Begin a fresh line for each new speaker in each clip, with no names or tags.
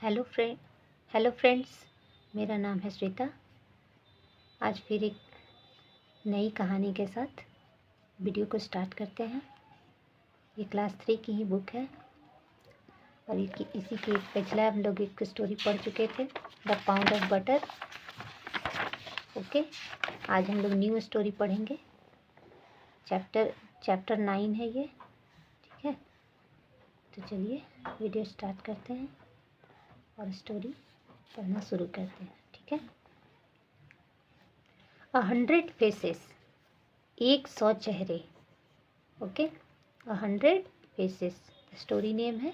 Hello friends, मेरा नाम है श्वेता। आज फिर एक नई कहानी के साथ वीडियो को स्टार्ट करते हैं। ये क्लास 3 की ही बुक है और इसी के पिछला हम लोग एक स्टोरी पढ़ चुके थे, the pound of butter. Okay, आज हम लोग न्यू स्टोरी पढ़ेंगे। चैप्टर 9 है ये। ठीक है, तो चलिए वीडियो स्टार्ट करते हैं और स्टोरी पढ़ना शुरू करते हैं। ठीक है। 100 फेसेस, 100 चेहरे। ओके, 100 फेसेस स्टोरी नेम है।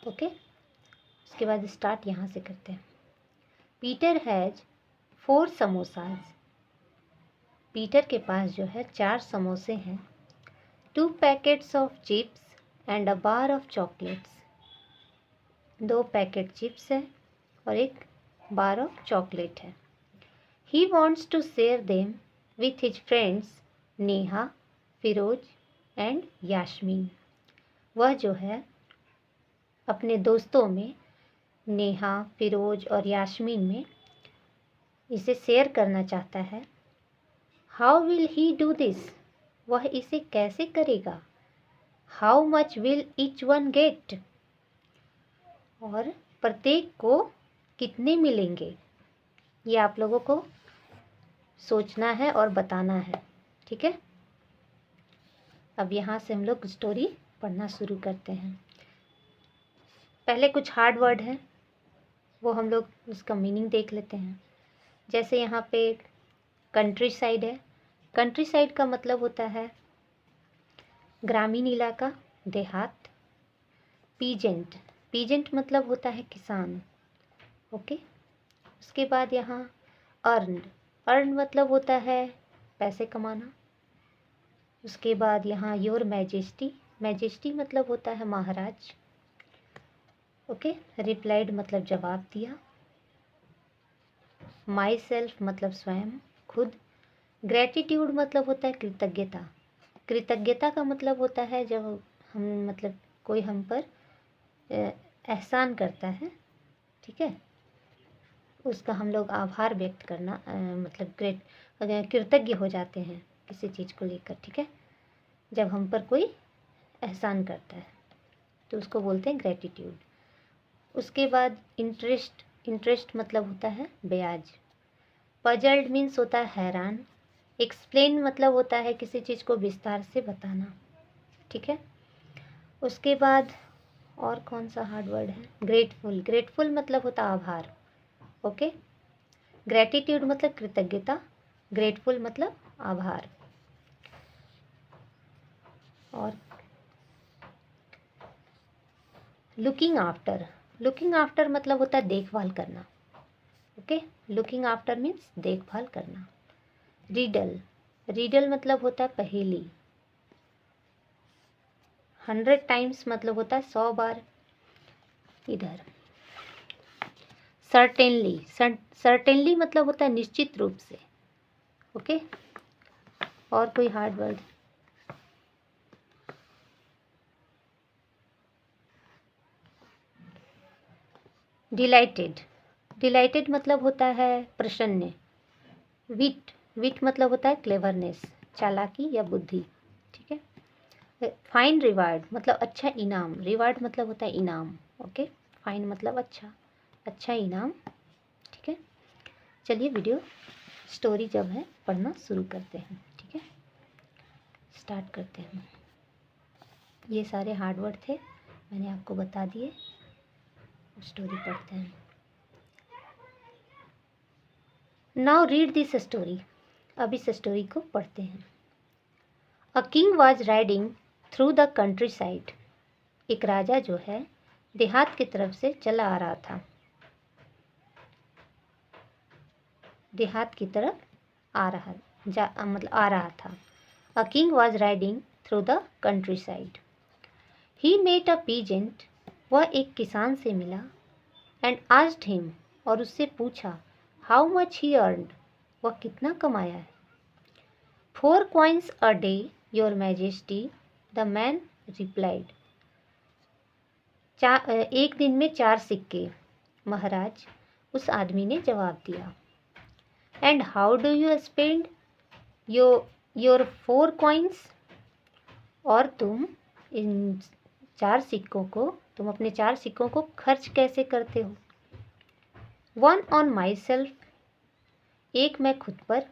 ओके, उसके बाद स्टार्ट यहाँ से करते हैं। Peter has 4 samosas. पीटर के पास जो है 4 समोसे हैं। 2 packets of chips and a bar of chocolates. 2 packet chips है और एक बार ऑफ चॉकलेट है। He wants to share them with his friends Neha, Firoz and Yasmin. वह जो है अपने दोस्तों में नेहा, फिरोज और यास्मीन में इसे शेयर करना चाहता है। How will he do this? वह इसे कैसे करेगा? How much will each one get? और प्रत्येक को कितने मिलेंगे? ये आप लोगों को सोचना है और बताना है। ठीक है, अब यहाँ से हम लोग स्टोरी पढ़ना शुरू करते हैं। पहले कुछ हार्ड वर्ड है, वो हम लोग उसका मीनिंग देख लेते हैं। जैसे यहाँ पे कंट्री साइड है। कंट्री साइड का मतलब होता है ग्रामीण इलाका, देहात। पीजेंट, पीजेंट मतलब होता है किसान। ओके, उसके बाद यहाँ अर्न्ड, अर्न मतलब होता है पैसे कमाना। उसके बाद यहाँ योर मैजेस्टी, मैजेस्टी मतलब होता है महाराज। ओके, रिप्लाइड मतलब जवाब दिया। माई सेल्फ मतलब स्वयं, खुद। ग्रेटिट्यूड मतलब होता है कृतज्ञता। कृतज्ञता का मतलब होता है जब हम मतलब कोई हम पर एहसान करता है। ठीक है, उसका हम लोग आभार व्यक्त करना मतलब कृतज्ञ हो जाते हैं किसी चीज़ को लेकर। ठीक है, जब हम पर कोई एहसान करता है तो उसको बोलते हैं ग्रेटिट्यूड। उसके बाद इंटरेस्ट, इंटरेस्ट मतलब होता है ब्याज। पजल्ड मीन्स होता है हैरान। एक्सप्लेन मतलब होता है किसी चीज़ को विस्तार से बताना। ठीक है, उसके बाद और कौन सा हार्ड वर्ड है? ग्रेटफुल, ग्रेटफुल मतलब होता है आभार। ओके, ग्रेटिट्यूड मतलब कृतज्ञता, ग्रेटफुल मतलब आभार। और लुकिंग आफ्टर, लुकिंग आफ्टर मतलब होता है देखभाल करना। ओके, लुकिंग आफ्टर मीन्स देखभाल करना। रीडल, रीडल मतलब होता है पहेली। 100 टाइम्स मतलब होता है 100 बार। इधर सर्टेनली, सर्टेनली मतलब होता है निश्चित रूप से। ओके, और कोई हार्ड वर्ड? डिलाइटेड, डिलाइटेड मतलब होता है प्रसन्न। विट, विट मतलब होता है क्लेवरनेस, चालाकी या बुद्धि। ठीक है, फाइन रिवार्ड मतलब अच्छा इनाम। रिवार्ड मतलब होता है इनाम। ओके, फाइन मतलब अच्छा, अच्छा इनाम। ठीक है, चलिए वीडियो स्टोरी जब है पढ़ना शुरू करते हैं। ठीक है, स्टार्ट करते हैं। ये सारे हार्ड वर्ड थे, मैंने आपको बता दिए। स्टोरी पढ़ते हैं। नाउ रीड दिस स्टोरी, अब इस स्टोरी को पढ़ते हैं। अ king was riding through the country side. एक राजा जो है देहात की तरफ से चला आ रहा था, देहात की तरफ आ रहा मतलब आ रहा था। A king was riding through the countryside. He met a peasant, वह एक किसान से मिला। एंड आस्क्ड हिम, और उससे पूछा, हाउ मच ही अर्नड, वह कितना कमाया है। 4 coins a day, your majesty, the man replied. एक दिन में 4 सिक्के। महाराज, उस आदमी ने जवाब दिया। And how do you spend your 4 coins? और तुम इन 4 सिक्कों को, तुम अपने 4 सिक्कों को खर्च कैसे करते हो? 1 ऑन माई सेल्फ, एक मैं खुद पर।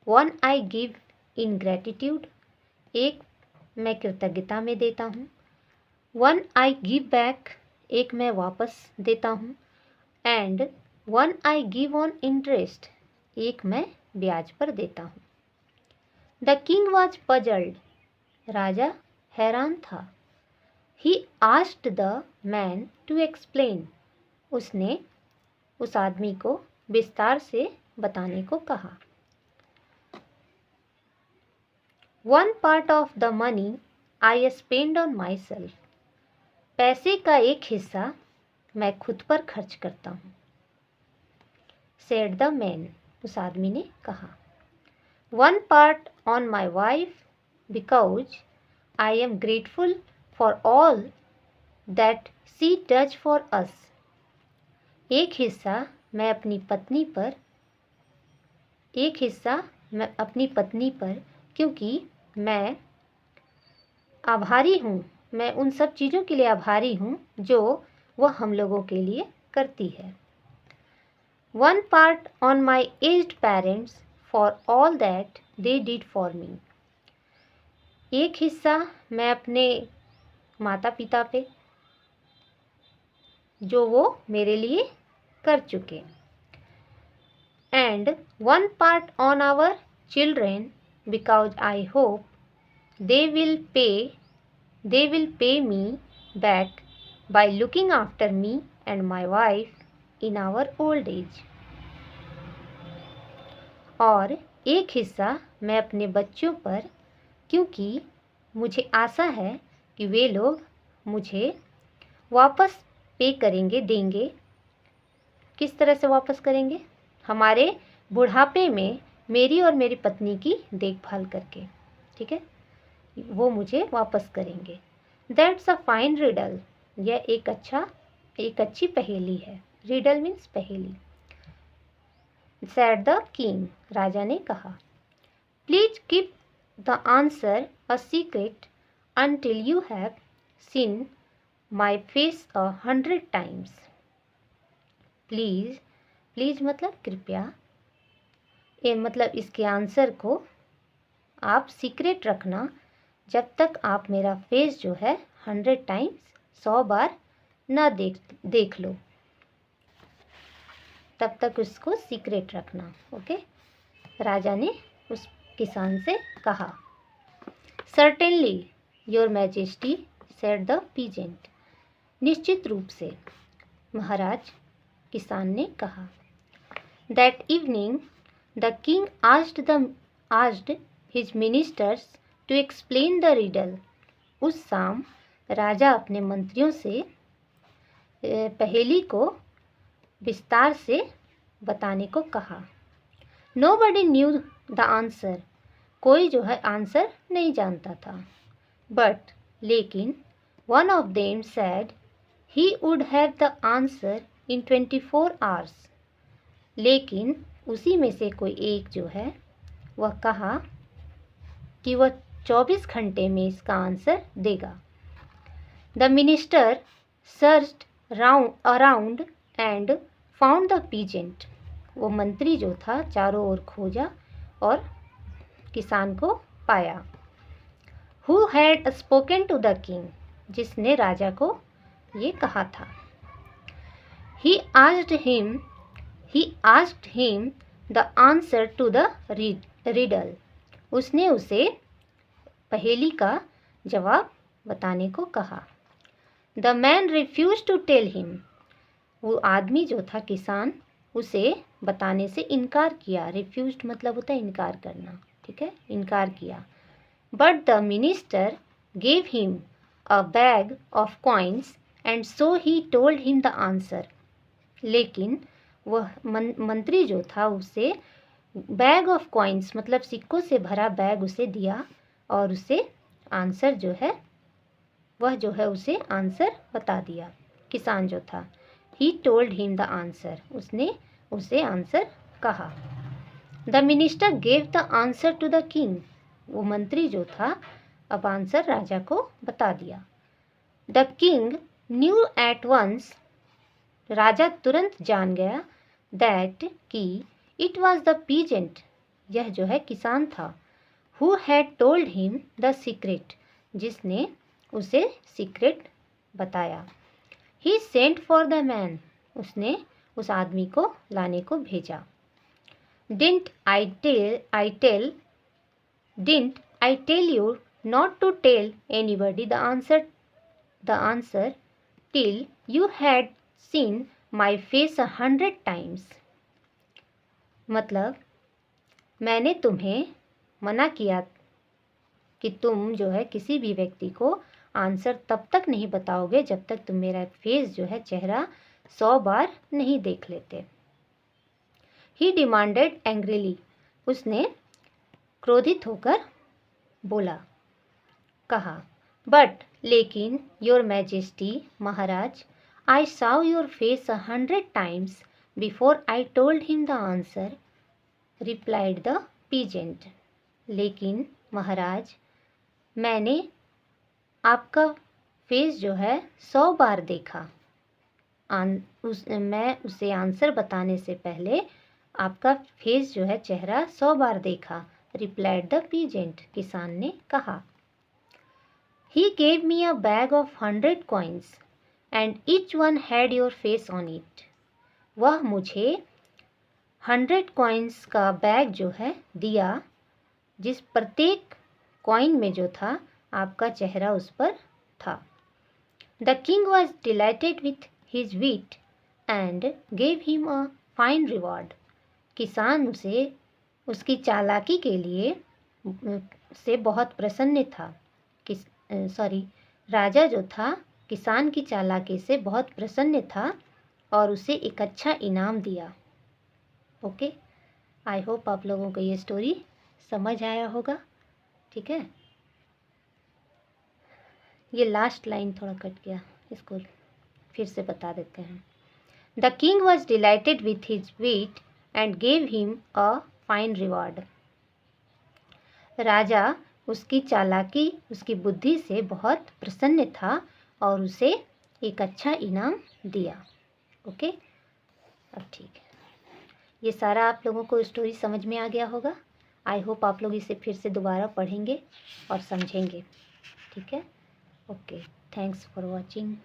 1 आई गिव इन ग्रेटिट्यूड, एक मैं कृतज्ञता में देता हूँ। 1 आई गिव बैक, एक मैं वापस देता हूँ। And 1 I give on interest, एक मैं ब्याज पर देता हूँ। द किंग वॉज पजल्ड, राजा हैरान था। He asked the man to explain, उसने उस आदमी को विस्तार से बताने को कहा। 1 part of the money I spend on my self, पैसे का एक हिस्सा मैं खुद पर खर्च करता हूँ। सेड द मैन, उस आदमी ने कहा। 1 part on my wife because I am grateful for all that she does for us, एक हिस्सा मैं अपनी पत्नी पर क्योंकि मैं आभारी हूँ, मैं उन सब चीज़ों के लिए आभारी हूँ जो वह हम लोगों के लिए करती है। 1 part on my aged parents for all that they did for me, एक हिस्सा मैं अपने माता पिता पे जो वो मेरे लिए कर चुके। And 1 part on our children because I hope they will pay me back by looking after me and my wife in our old age, और एक हिस्सा मैं अपने बच्चों पर क्योंकि मुझे आशा है कि वे लोग मुझे वापस देंगे। किस तरह से वापस करेंगे? हमारे बुढ़ापे में मेरी और मेरी पत्नी की देखभाल करके, ठीक है, वो मुझे वापस करेंगे। दैट्स अ फाइन रिडल, यह एक अच्छी पहेली है। रिडल मीन्स पहेली। सेड द किंग, राजा ने कहा। Please keep the answer a secret until you have seen my face 100 times. Please मतलब कृपया, ये मतलब इसके आंसर को आप सीक्रेट रखना जब तक आप मेरा फेस जो है 100 टाइम्स 100 बार ना देख लो, तब तक उसको सीक्रेट रखना। ओके, राजा ने उस किसान से कहा। Certainly your majesty, said the peasant, निश्चित रूप से महाराज, किसान ने कहा। That evening the king asked his ministers to explain the riddle, उस शाम राजा अपने मंत्रियों से पहेली को विस्तार से बताने को कहा। नोबडी न्यू द आंसर, कोई जो है आंसर नहीं जानता था। बट लेकिन one of them sad he would have the answer in 24 hours, लेकिन उसी में से कोई एक जो है वह कहा कि वह 24 घंटे में इसका आंसर देगा। The minister searched around and found the peasant, वो मंत्री जो था चारों ओर खोजा और किसान को पाया। Who had spoken to the king, जिसने राजा को ये कहा था। He asked him the answer to the riddle, उसने उसे पहेली का जवाब बताने को कहा। The man refuse to tell him, वो आदमी जो था किसान उसे बताने से इनकार किया। रिफ्यूज्ड मतलब होता है इनकार करना, ठीक है, इनकार किया। But the minister gave him a bag of coins and so he told him the answer, लेकिन वह मंत्री जो था उसे बैग ऑफ कॉइन्स मतलब सिक्कों से भरा बैग उसे दिया और उसे आंसर जो है वह जो है उसे आंसर बता दिया। किसान जो था, he told him the answer, उसने उसे आंसर कहा। The minister gave the answer to the king, वो मंत्री जो था अब आंसर राजा को बता दिया। The king knew at once, राजा तुरंत जान गया, दैट कि इट वॉज द पीजेंट, यह जो है किसान था, who had told him the secret, जिसने उसे सीक्रेट बताया। He sent for the man, उसने उस आदमी को लाने को भेजा। Didn't I tell you not to tell anybody the answer till you had seen my face 100 times, मतलब मैंने तुम्हें मना किया कि तुम जो है किसी भी व्यक्ति को आंसर तब तक नहीं बताओगे जब तक तुम मेरा फेस जो है, चेहरा 100 बार नहीं देख लेते। ही डिमांडेड एंग्रीली, उसने क्रोधित होकर बोला, कहा। बट लेकिन your majesty, Maharaj, I saw your face 100 times before I told him the answer, replied the peasant. लेकिन महाराज, मैंने आपका फेस जो है 100 बार देखा, मैं उसे आंसर बताने से पहले आपका फेस जो है, चेहरा 100 बार देखा, रिप्लाइड द पीजेंट, किसान ने कहा। He gave me a bag of 100 coins and each one had your face on it, वह मुझे 100 coins का बैग जो है दिया, जिस प्रत्येक कॉइन में जो था आपका चेहरा उस पर था। The king was delighted with his wit and gave him a fine reward, किसान उसे उसकी चालाकी के लिए से बहुत प्रसन्न था। राजा जो था किसान की चालाकी से बहुत प्रसन्न था और उसे एक अच्छा इनाम दिया। ओके, आई होप आप लोगों को ये स्टोरी समझ आया होगा। ठीक है, ये लास्ट लाइन थोड़ा कट गया, इसको फिर से बता देते हैं। The king was delighted with his wit and gave him a fine reward, राजा उसकी चालाकी, उसकी बुद्धि से बहुत प्रसन्न था और उसे एक अच्छा इनाम दिया। ओके, अब ठीक है, ये सारा आप लोगों को स्टोरी समझ में आ गया होगा। आई होप आप लोग इसे फिर से दोबारा पढ़ेंगे और समझेंगे। ठीक है, ओके, थैंक्स फॉर वॉचिंग।